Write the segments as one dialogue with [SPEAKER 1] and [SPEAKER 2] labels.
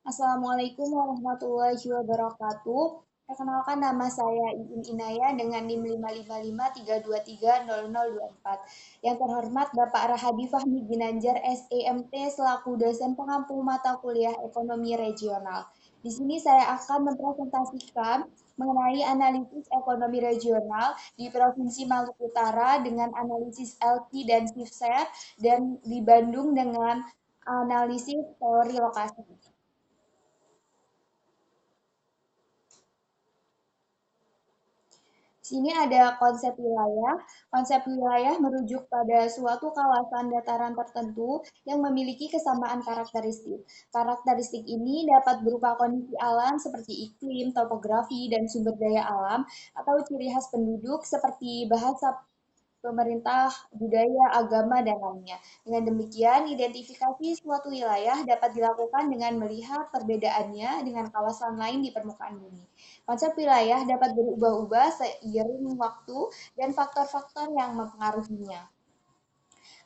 [SPEAKER 1] Assalamualaikum warahmatullahi wabarakatuh. Perkenalkan nama saya Iin Inaya dengan NIM 55532300024. Yang terhormat Bapak Rahadi Fahmi Ginanjar SEMT selaku dosen pengampu mata kuliah Ekonomi Regional. Di sini saya akan mempresentasikan mengenai analisis ekonomi regional di Provinsi Maluku Utara dengan analisis LP dan SIFSER dan di Bandung dengan analisis teori lokasi. Sini ada konsep wilayah. Konsep wilayah merujuk pada suatu kawasan dataran tertentu yang memiliki kesamaan karakteristik. Karakteristik ini dapat berupa kondisi alam seperti iklim, topografi, dan sumber daya alam, atau ciri khas penduduk seperti bahasa pemerintah, budaya, agama, dan lainnya. Dengan demikian, identifikasi suatu wilayah dapat dilakukan dengan melihat perbedaannya dengan kawasan lain di permukaan bumi. Konsep wilayah dapat berubah-ubah seiring waktu dan faktor-faktor yang mempengaruhinya.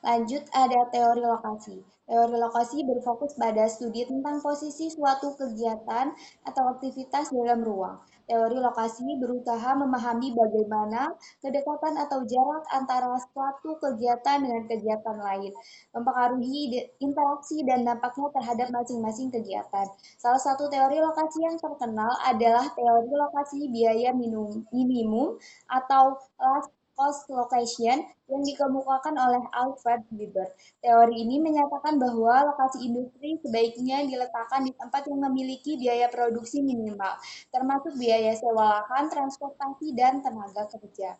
[SPEAKER 1] Lanjut, ada teori lokasi. Teori lokasi berfokus pada studi tentang posisi suatu kegiatan atau aktivitas dalam ruang. Teori lokasi berusaha memahami bagaimana kedekatan atau jarak antara suatu kegiatan dengan kegiatan lain, mempengaruhi interaksi dan dampaknya terhadap masing-masing kegiatan. Salah satu teori lokasi yang terkenal adalah teori lokasi biaya minimum atau last cost location yang dikemukakan oleh Alfred Weber. Teori ini menyatakan bahwa lokasi industri sebaiknya diletakkan di tempat yang memiliki biaya produksi minimal, termasuk biaya sewa lahan, transportasi, dan tenaga kerja.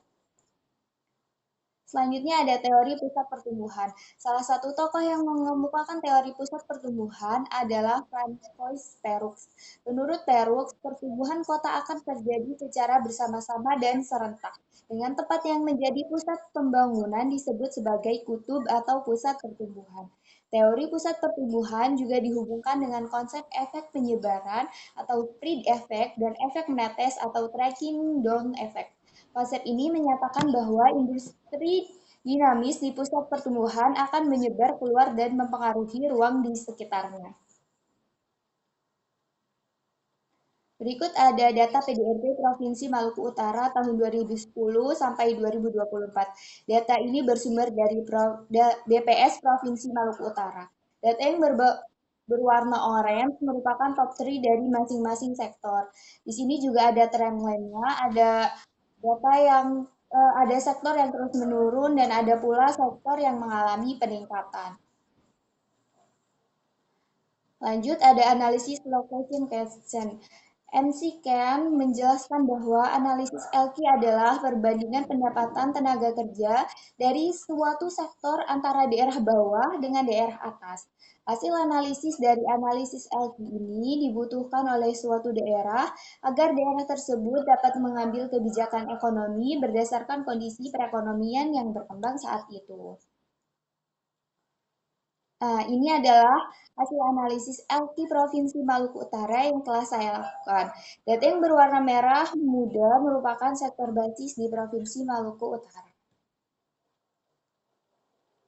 [SPEAKER 1] Selanjutnya ada teori pusat pertumbuhan. Salah satu tokoh yang mengemukakan teori pusat pertumbuhan adalah Francois Perux. Menurut Perux, pertumbuhan kota akan terjadi secara bersama-sama dan serentak. Dengan tempat yang menjadi pusat pembangunan disebut sebagai kutub atau pusat pertumbuhan. Teori pusat pertumbuhan juga dihubungkan dengan konsep efek penyebaran atau spread effect dan efek menetes atau tracking down effect. Konsep ini menyatakan bahwa industri dinamis di pusat pertumbuhan akan menyebar keluar dan mempengaruhi ruang di sekitarnya. Berikut ada data PDRB Provinsi Maluku Utara tahun 2010 sampai 2024. Data ini bersumber dari BPS Provinsi Maluku Utara. Data yang berwarna orange merupakan top 3 dari masing-masing sektor. Di sini juga ada trendline-nya, ada data yang ada sektor yang terus menurun dan ada pula sektor yang mengalami peningkatan. Lanjut ada analisis location question. MCCAN menjelaskan bahwa analisis LQ adalah perbandingan pendapatan tenaga kerja dari suatu sektor antara daerah bawah dengan daerah atas. Hasil analisis dari analisis LQ ini dibutuhkan oleh suatu daerah agar daerah tersebut dapat mengambil kebijakan ekonomi berdasarkan kondisi perekonomian yang berkembang saat itu. Nah, ini adalah hasil analisis LT Provinsi Maluku Utara yang telah saya lakukan. Data yang berwarna merah muda merupakan sektor basis di Provinsi Maluku Utara.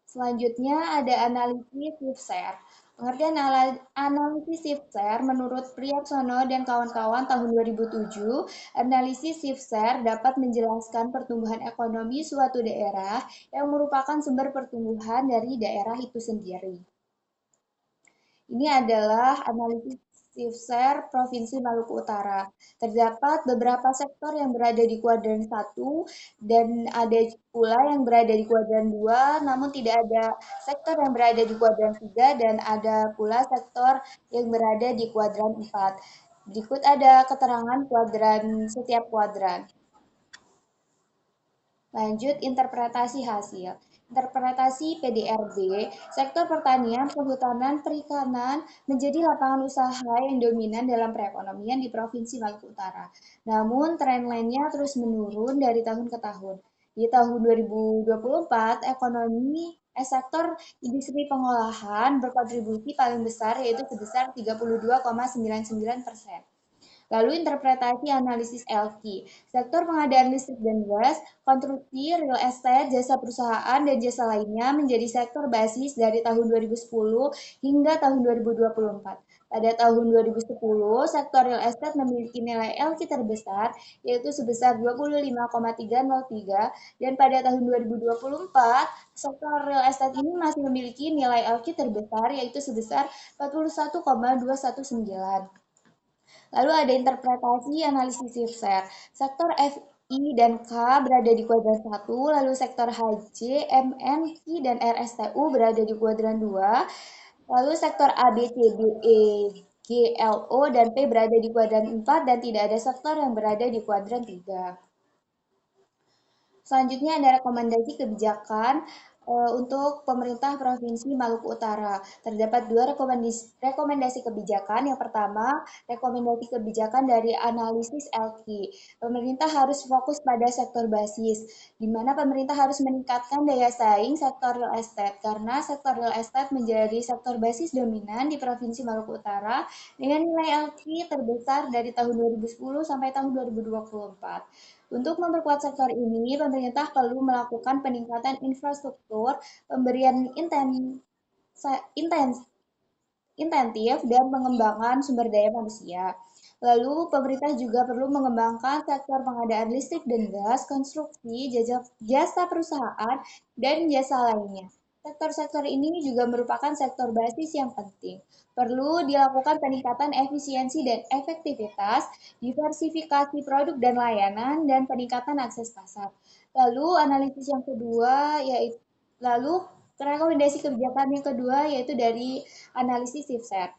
[SPEAKER 1] Selanjutnya ada analisis SIFSER. Pengertian analisis SIFSER menurut Priyaksono dan kawan-kawan tahun 2007, analisis SIFSER dapat menjelaskan pertumbuhan ekonomi suatu daerah yang merupakan sumber pertumbuhan dari daerah itu sendiri. Ini adalah analisis SIFSER Provinsi Maluku Utara. Terdapat beberapa sektor yang berada di kuadran 1 dan ada pula yang berada di kuadran 2, namun tidak ada sektor yang berada di kuadran 3 dan ada pula sektor yang berada di kuadran 4. Berikut ada keterangan kuadran setiap kuadran. Lanjut, interpretasi hasil. Interpretasi PDRB, sektor pertanian, kehutanan, perikanan menjadi lapangan usaha yang dominan dalam perekonomian di Provinsi Maluku Utara. Namun, tren lainnya terus menurun dari tahun ke tahun. Di tahun 2024, sektor industri pengolahan berkontribusi paling besar yaitu sebesar 32,99%. Lalu interpretasi analisis LQ, sektor pengadaan listrik dan gas, konstruksi, real estate, jasa perusahaan, dan jasa lainnya menjadi sektor basis dari tahun 2010 hingga tahun 2024. Pada tahun 2010, sektor real estate memiliki nilai LQ terbesar, yaitu sebesar 25,303, dan pada tahun 2024, sektor real estate ini masih memiliki nilai LQ terbesar, yaitu sebesar 41,219. Lalu ada interpretasi analisis shifter. Sektor F, I, dan K berada di kuadran 1, lalu sektor H, J, M, N, Q, dan R, S, T, U berada di kuadran 2, lalu sektor A, B, C, D, E, G, L, O, dan P berada di kuadran 4, dan tidak ada sektor yang berada di kuadran 3. Selanjutnya ada rekomendasi kebijakan untuk pemerintah Provinsi Maluku Utara. Terdapat dua rekomendasi kebijakan. Yang pertama, rekomendasi kebijakan dari analisis LQ. Pemerintah harus fokus pada sektor basis, di mana pemerintah harus meningkatkan daya saing sektor real estate, karena sektor real estate menjadi sektor basis dominan di Provinsi Maluku Utara dengan nilai LQ terbesar dari tahun 2010 sampai tahun 2024. Untuk memperkuat sektor ini, pemerintah perlu melakukan peningkatan infrastruktur, pemberian insentif, dan pengembangan sumber daya manusia. Lalu, pemerintah juga perlu mengembangkan sektor pengadaan listrik dan gas, konstruksi, jasa perusahaan, dan jasa lainnya. Sektor-sektor ini juga merupakan sektor basis yang penting. Perlu dilakukan peningkatan efisiensi dan efektivitas, diversifikasi produk dan layanan, dan peningkatan akses pasar. Lalu, analisis yang kedua yaitu lalu rekomendasi kebijakan yang kedua yaitu dari analisis shifter.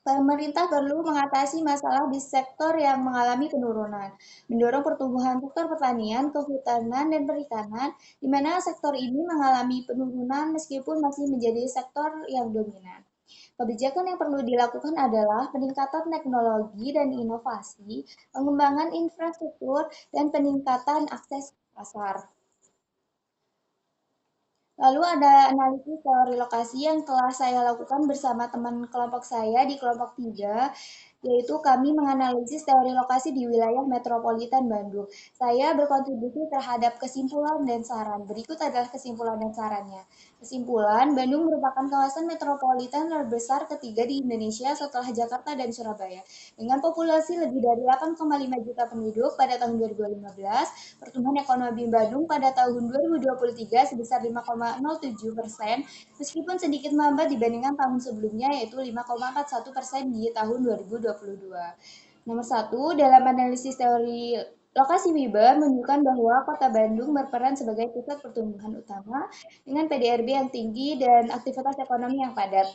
[SPEAKER 1] Pemerintah perlu mengatasi masalah di sektor yang mengalami penurunan, mendorong pertumbuhan sektor pertanian, kehutanan, dan perikanan, di mana sektor ini mengalami penurunan meskipun masih menjadi sektor yang dominan. Kebijakan yang perlu dilakukan adalah peningkatan teknologi dan inovasi, pengembangan infrastruktur, dan peningkatan akses pasar. Lalu ada analisis teori lokasi yang telah saya lakukan bersama teman kelompok saya di kelompok 3, yaitu kami menganalisis teori lokasi di wilayah metropolitan Bandung. Saya berkontribusi terhadap kesimpulan dan saran. Berikut adalah kesimpulan dan sarannya. Kesimpulan, Bandung merupakan kawasan metropolitan terbesar ketiga di Indonesia setelah Jakarta dan Surabaya. Dengan populasi lebih dari 8,5 juta penduduk pada tahun 2015, pertumbuhan ekonomi Bandung pada tahun 2023 sebesar 5,07%, meskipun sedikit melambat dibandingkan tahun sebelumnya yaitu 5,41% di tahun 2022. Nomor satu, dalam analisis teori lokasi Wiber menunjukkan bahwa Kota Bandung berperan sebagai pusat pertumbuhan utama dengan PDRB yang tinggi dan aktivitas ekonomi yang padat.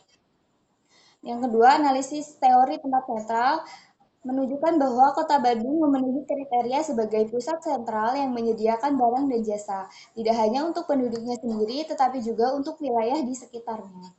[SPEAKER 1] Yang kedua, analisis teori tempat sentral menunjukkan bahwa Kota Bandung memenuhi kriteria sebagai pusat sentral yang menyediakan barang dan jasa, tidak hanya untuk penduduknya sendiri, tetapi juga untuk wilayah di sekitarnya.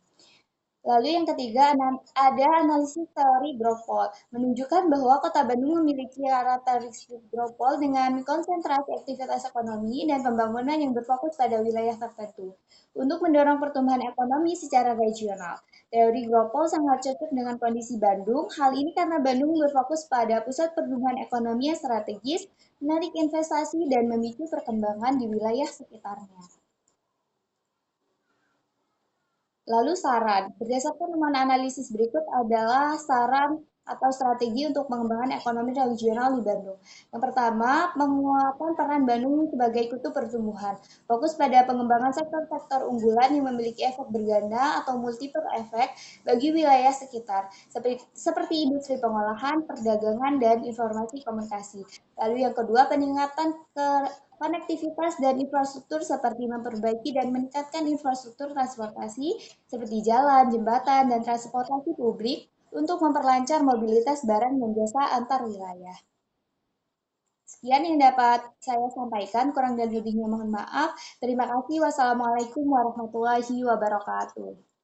[SPEAKER 1] Lalu yang ketiga, ada analisis teori Gropol, menunjukkan bahwa Kota Bandung memiliki karakteristik Gropol dengan konsentrasi aktivitas ekonomi dan pembangunan yang berfokus pada wilayah tertentu untuk mendorong pertumbuhan ekonomi secara regional. Teori Gropol sangat cocok dengan kondisi Bandung. Hal ini karena Bandung berfokus pada pusat pertumbuhan ekonomi yang strategis, menarik investasi, dan memicu perkembangan di wilayah sekitarnya. Lalu saran, berdasarkan temuan analisis berikut adalah saran atau strategi untuk pengembangan ekonomi regional di Bandung. Yang pertama, penguatan peran Bandung sebagai kutub pertumbuhan. Fokus pada pengembangan sektor-sektor unggulan yang memiliki efek berganda atau multiple efek bagi wilayah sekitar, seperti industri pengolahan, perdagangan, dan informasi komunikasi. Lalu yang kedua, peningkatan konektivitas dan infrastruktur seperti memperbaiki dan meningkatkan infrastruktur transportasi seperti jalan, jembatan, dan transportasi publik untuk memperlancar mobilitas barang dan jasa antar wilayah. Sekian yang dapat saya sampaikan, kurang dan lebihnya mohon maaf. Terima kasih. Wassalamualaikum warahmatullahi wabarakatuh.